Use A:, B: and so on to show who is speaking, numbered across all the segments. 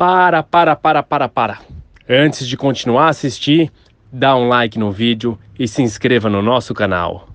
A: Para. Antes de continuar a assistir, dá um like no vídeo e se inscreva no nosso canal.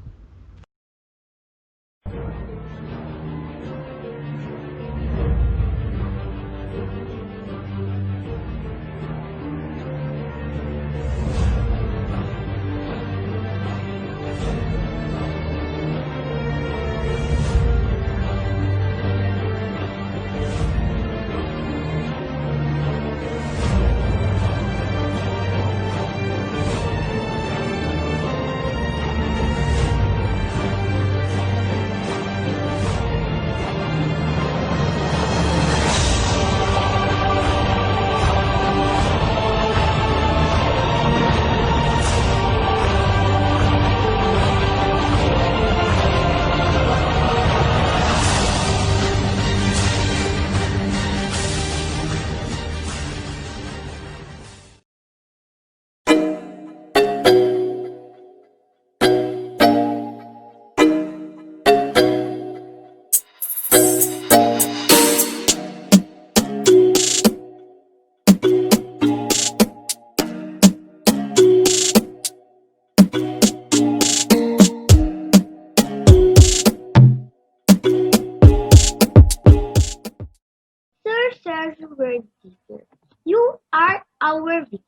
B: Sir Vertigo, you are our victim.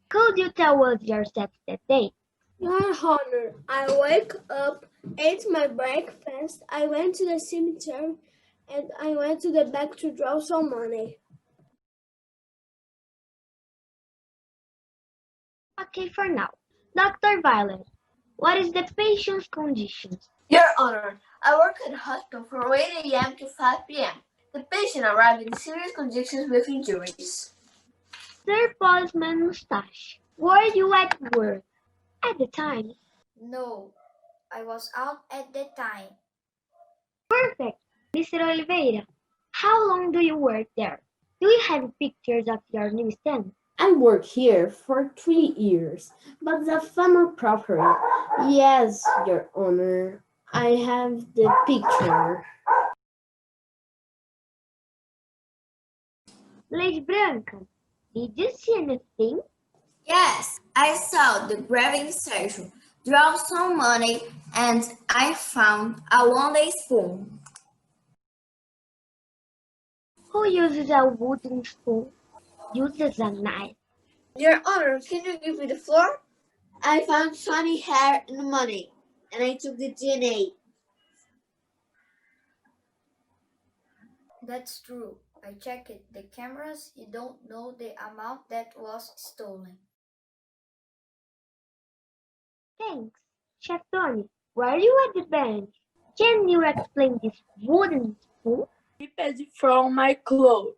B: Could you tell us your steps that day?
C: Your Honor, I woke up, ate my breakfast, I went to the cemetery, and I went to the bank to draw some money.
B: Okay, for now. Dr. Violet, what is the patient's condition?
D: Your Honor, I work at the hospital from 8 a.m. to 5 p.m. The patient arrived in serious conditions with injuries.
B: Sir Policeman Mustache, were you at work at the time?
E: No, I was out at the time.
B: Perfect. Mr. Oliveira, how long do you work there? Do you have pictures of your newsstand?
F: I work here for 3 years, but the family property. Yes, Your Honor, I have the picture.
B: Lady Branca, did you see anything?
D: Yes, I saw the graving surgeon draw some money and I found a one-day spoon.
B: Who uses a wooden spoon? Uses a knife.
D: Your Honor, can you give me the floor? I found shiny hair and money, and I took the DNA.
E: That's true. I checked the cameras. You don't know the amount that was stolen.
B: Thanks. Chef Tony, were you at the bench? Can you explain this wooden spoon?
G: Slipped from my clothes.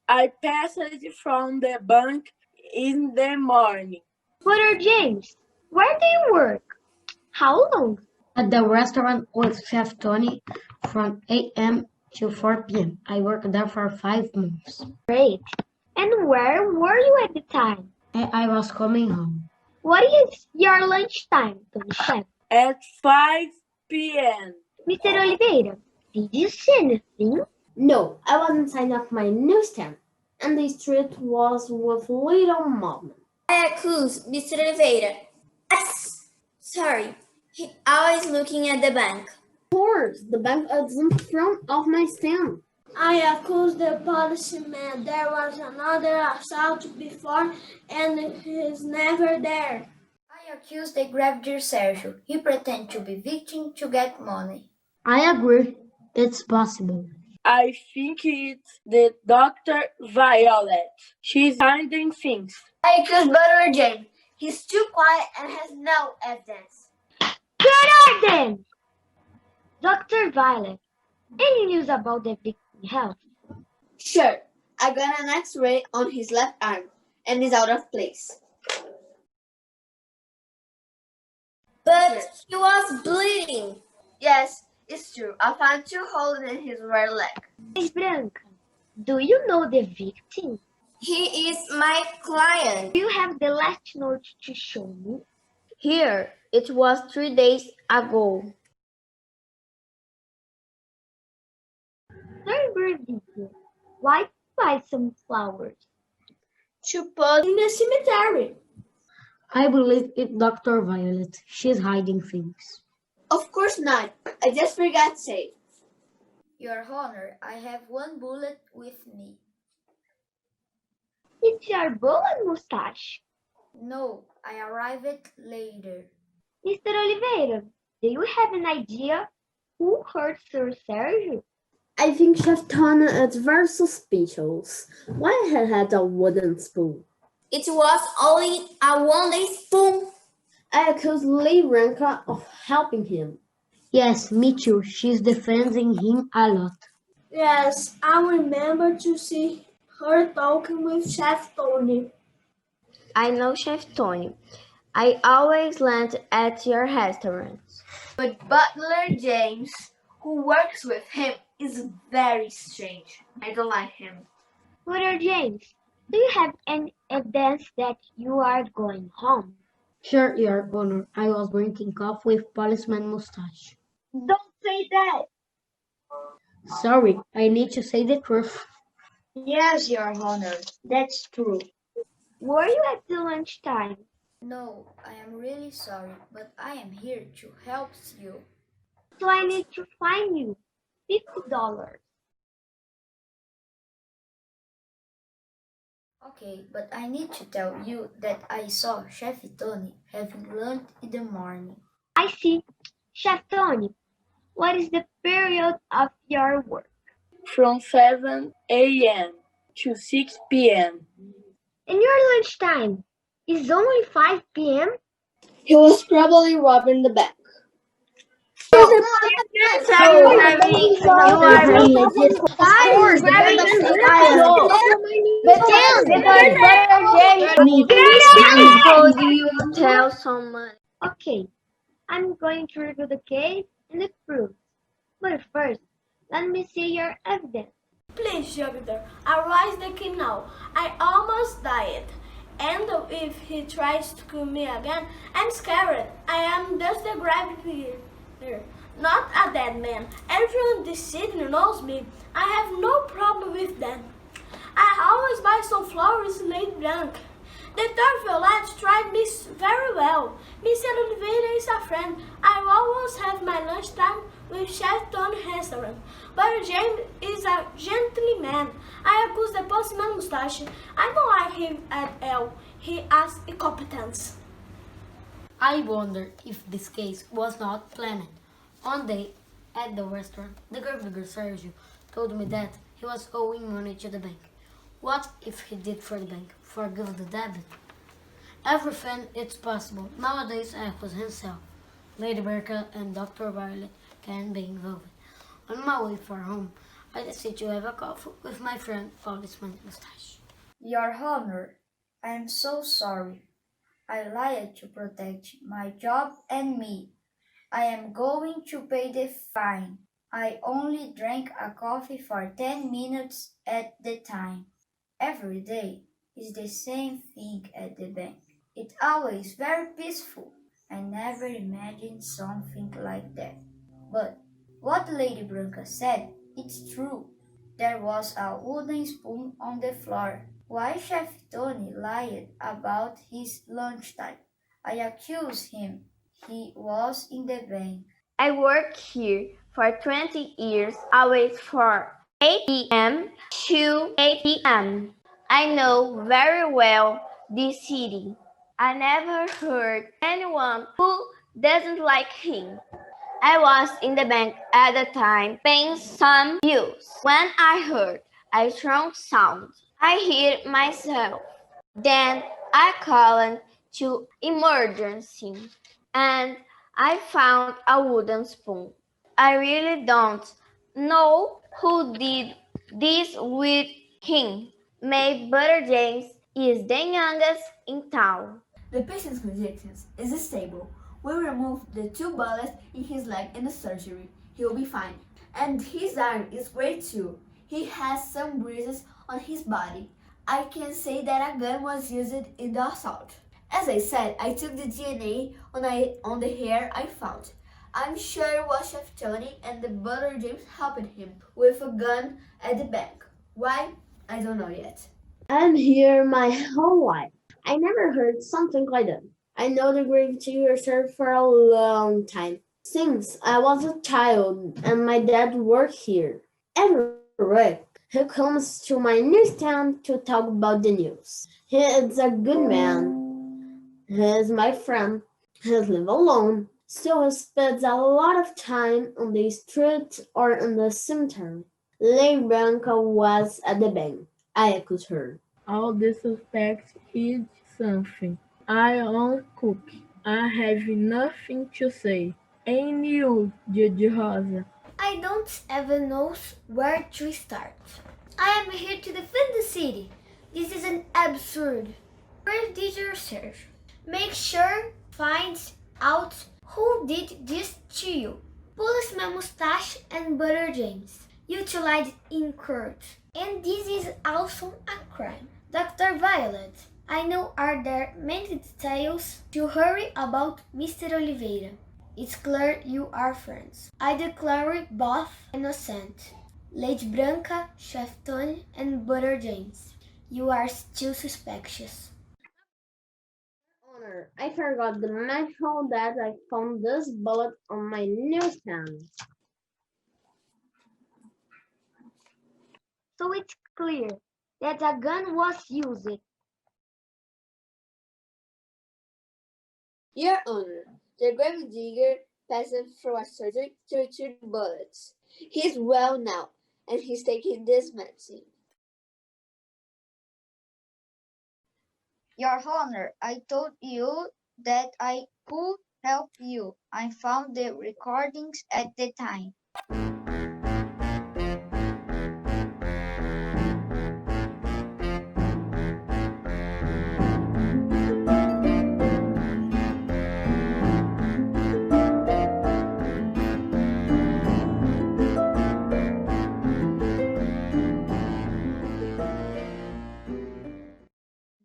G: I passed from the bank in the morning.
B: Brother James, where do you work? How long?
H: At the restaurant with Chef Tony from 8 a.m. to 4 p.m. I worked there for 5 months.
B: Great. And where were you at the time?
H: I was coming home.
B: What is your lunchtime, Tony Chef?
G: At 5 p.m.
B: Mr. Oliveira, did you see anything?
F: No, I was inside of my newsstand, and the street was with little movement.
D: I accuse Mr. Oliveira. Sorry, he always looking at the bank.
F: Of course, the bank is in front of my stand.
C: I accuse the policeman. There was another assault before, and he's never there.
E: I accuse the gravity surgeon. He pretends to be victim to get money.
H: I agree. It's possible.
G: I think it's the Dr. Violet. She's hiding things.
D: I accuse Brother James. He's too quiet and has no evidence.
B: Good order! Dr. Violet, any news about the victim's health?
D: Sure, I got an X-ray on his left arm and he's out of place. But he was bleeding. Yes, it's true. I found 2 holes in his right leg.
B: Miss Branca, do you know the victim?
D: He is my client.
B: Do you have the last note to show me?
D: Here, it was 3 days ago.
B: Sir Vertigo, why buy some flowers?
C: To put in the cemetery.
H: I believe it's Dr. Violet. She's hiding things.
C: Of course not. I just forgot to say.
E: Your Honor, I have one bullet with me.
B: It's your bullet mustache.
E: No, I arrived later.
B: Mr. Oliveira, do you have an idea who hurt Sir Sergio?
F: I think Chef Tony is very suspicious. Why he had a wooden spoon?
D: It was only a one-day spoon.
F: I accuse Lady Branca of helping him.
H: Yes, me too. She's defending him a lot.
C: Yes, I remember to see her talking with Chef Tony.
B: I know Chef Tony. I always land at your restaurants.
I: But Butler James, who works with him, is very strange. I don't like him.
B: Brother James, do you have any evidence that you are going home?
H: Sure, Your Honor. I was drinking coffee with policeman mustache.
B: Don't say that.
H: Sorry, I need to say the truth.
I: Yes, Your Honor, that's true.
B: Were you at the lunchtime?
E: No, I am really sorry, but I am here to help you.
B: So I need to fine you $50.
E: Okay, but I need to tell you that I saw Chef Tony having lunch in the morning.
B: I see. Chef Tony, what is the period of your work?
G: From 7 a.m. to 6 p.m.
B: And your lunchtime is only 5 p.m.?
C: He was probably robbing the bank.
B: How do you tell someone? Okay, I'm going to review the case and the proofs. But first, let me see your evidence.
C: Please, Jupiter, arise the king now. I almost died. And if he tries to kill me again, I'm scared. I am just a grave digger, not a dead man. Everyone in this city knows me. I have no problem with them. I always buy some flowers late blank. The third Violet tried me very well. Mr. Oliveira is a friend. I always have my lunchtime with Chef Tony restaurant. But James is a gentleman. I accuse the postman mustache. I don't like him at all. He has incompetence.
H: I wonder if this case was not planned. One day, at the restaurant, the gravedigger Sergio told me that he was owing money to the bank. What if he did for the bank? Forgive the debit? Everything is possible. Nowadays, I accuse himself. Lady Bertha and Dr. Violet can be involved. On my way for home, I decided to have a coffee with my friend Policeman Mustache.
E: Your Honor, I am so sorry. I lied to protect my job and me. I am going to pay the fine. I only drank a coffee for 10 minutes at the time. Every day is the same thing at the bank. It's always very peaceful. I never imagined something like that. But what Lady Branca said, it's true. There was a wooden spoon on the floor. Why Chef Tony lied about his lunchtime? I accuse him. He was in the bank.
B: I worked here for 20 years, always from 8 p.m. to 8 p.m. I know very well this city. I never heard anyone who doesn't like him. I was in the bank at the time paying some bills when I heard a strong sound. I hit myself. Then I called to emergency and I found a wooden spoon. I really don't know who did this with him. My brother James is the youngest in town.
I: The patient's consciousness is stable. We removed the 2 bullets in his leg in the surgery. He will be fine. And his arm is great too. He has some bruises on his body. I can say that a gun was used in the assault. As I said, I took the DNA on the hair I found. I'm sure it was Chef Tony and the butler James helped him with a gun at the bank. Why? I don't know yet.
F: I'm here my whole life. I never heard something like that. I know the grave digger served for a long time. Since I was a child and my dad worked here. Every week, he comes to my newsstand to talk about the news. He is a good man. He is my friend. He lives alone. So he spends a lot of time on the street or in the cemetery. Lady Branca was at the bank. I echoed her.
G: All the suspects hid something. I won't cook. I have nothing to say. Ain't you, Didi Rosa?
C: I don't even know where to start. I am here to defend the city. This is an absurd. Where did you serve? Make sure finds out who did this to you. Policeman Mustache and Butter James utilized in court. And this is also a crime. Dr. Violet, I know are there many details to hurry about Mr. Oliveira. It's clear you are friends. I declare both innocent. Lady Branca, Chef Tony, and Butter James. You are still suspicious.
F: Honor, I forgot to mention that I found this bullet on my newsstand.
B: So it's clear that a gun was used.
I: Your Honor, the grave digger passed through a surgery to retrieve bullets. He's well now, and he's taking this medicine.
E: Your Honor, I told you that I could help you. I found the recordings at the time.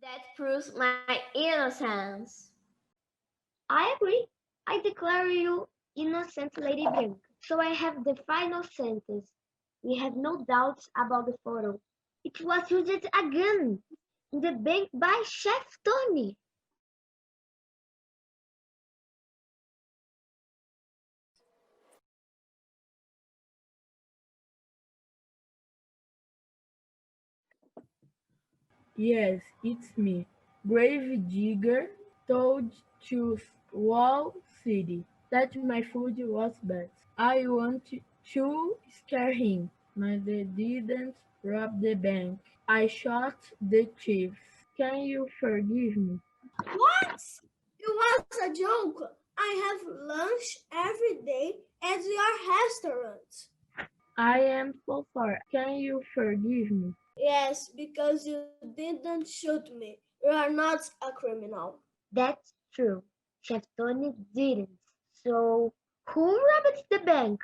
B: That proves my innocence. I agree. I declare you innocent, Lady Branca. So I have the final sentence. We have no doubts about the photo. It was used again in the bank by Chef Tony.
G: Yes, it's me. Grave digger told to Wall City that my food was bad. I wanted to scare him, but they didn't rob the bank. I shot the chiefs. Can you forgive me?
C: What? It was a joke. I have lunch every day at your restaurant.
G: I am so sorry. Can you forgive me?
C: Yes, because you didn't shoot me. You are not a criminal.
B: That's true. Chef Tony didn't. So who robbed the bank?